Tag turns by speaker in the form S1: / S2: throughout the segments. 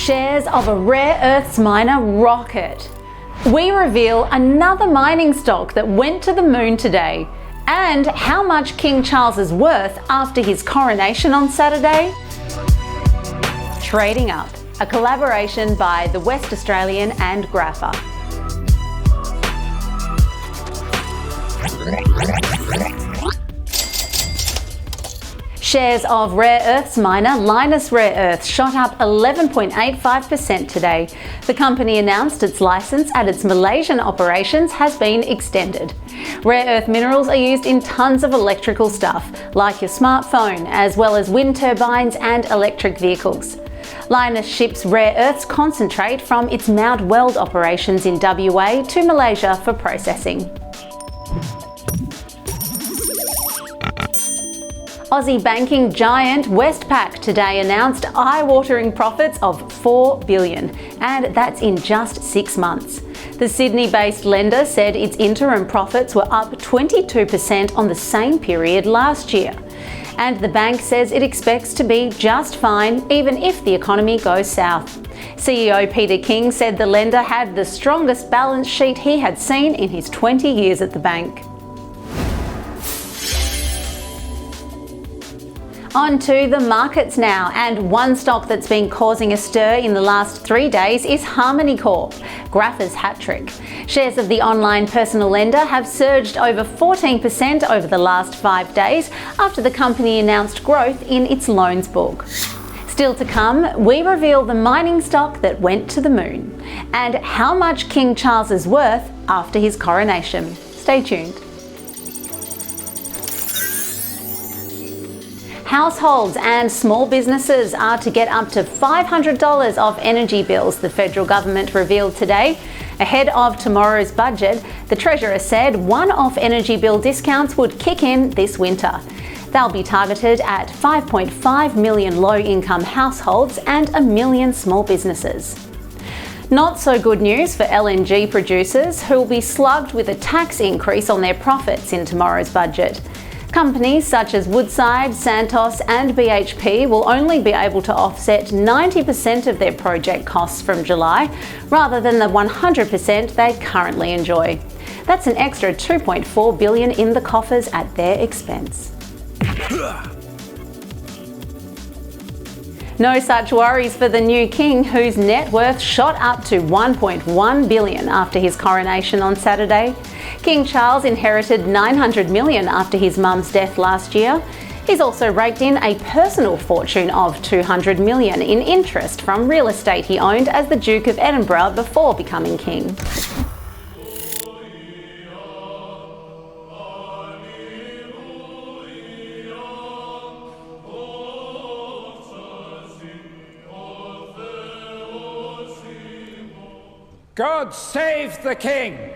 S1: Shares of a rare earths miner rocket. We reveal another mining stock that went to the moon today, and how much King Charles is worth after his coronation on Saturday. Trading Up, a collaboration by The West Australian and Grapher. Shares of rare earths miner Lynas Rare Earths shot up 11.85% today. The company announced its license at its Malaysian operations has been extended. Rare earth minerals are used in tons of electrical stuff, like your smartphone, as well as wind turbines and electric vehicles. Lynas ships rare earths concentrate from its Mount Weld operations in WA to Malaysia for processing. Aussie banking giant Westpac today announced eye-watering profits of $4 billion, and that's in just 6 months. The Sydney-based lender said its interim profits were up 22% on the same period last year. And the bank says it expects to be just fine even if the economy goes south. CEO Peter King said the lender had the strongest balance sheet he had seen in his 20 years at the bank. On to the markets now, and one stock that's been causing a stir in the last 3 days is Harmoney Corp, Grapher's hat trick. Shares of the online personal lender have surged over 14% over the last 5 days after the company announced growth in its loans book. Still to come, we reveal the mining stock that went to the moon and how much King Charles is worth after his coronation. Stay tuned. Households and small businesses are to get up to $500 off energy bills, the federal government revealed today. Ahead of tomorrow's budget, the Treasurer said one-off energy bill discounts would kick in this winter. They'll be targeted at 5.5 million low-income households and 1 million small businesses. Not so good news for LNG producers, who will be slugged with a tax increase on their profits in tomorrow's budget. Companies such as Woodside, Santos and BHP will only be able to offset 90% of their project costs from July, rather than the 100% they currently enjoy. That's an extra $2.4 billion in the coffers at their expense. No such worries for the new king, whose net worth shot up to $1.1 billion after his coronation on Saturday. King Charles inherited $900 million after his mum's death last year. He's also raked in a personal fortune of $200 million in interest from real estate he owned as the Duke of Edinburgh before becoming king.
S2: God save the king!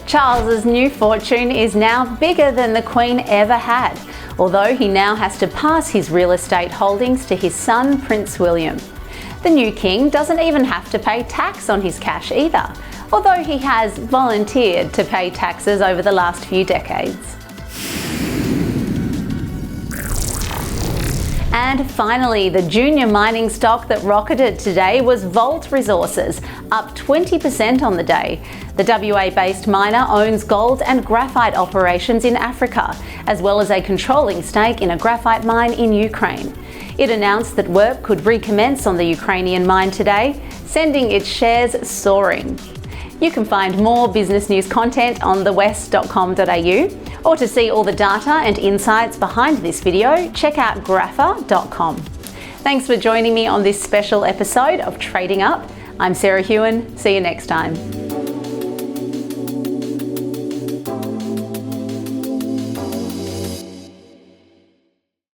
S1: Charles's new fortune is now bigger than the Queen ever had, although he now has to pass his real estate holdings to his son, Prince William. The new king doesn't even have to pay tax on his cash either, although he has volunteered to pay taxes over the last few decades. And finally, the junior mining stock that rocketed today was Vault Resources, up 20% on the day. The WA-based miner owns gold and graphite operations in Africa, as well as a controlling stake in a graphite mine in Ukraine. It announced that work could recommence on the Ukrainian mine today, sending its shares soaring. You can find more business news content on thewest.com.au, or to see all the data and insights behind this video, check out grapher.com. Thanks for joining me on this special episode of Trading Up. I'm Sarah Hughan. See you next time.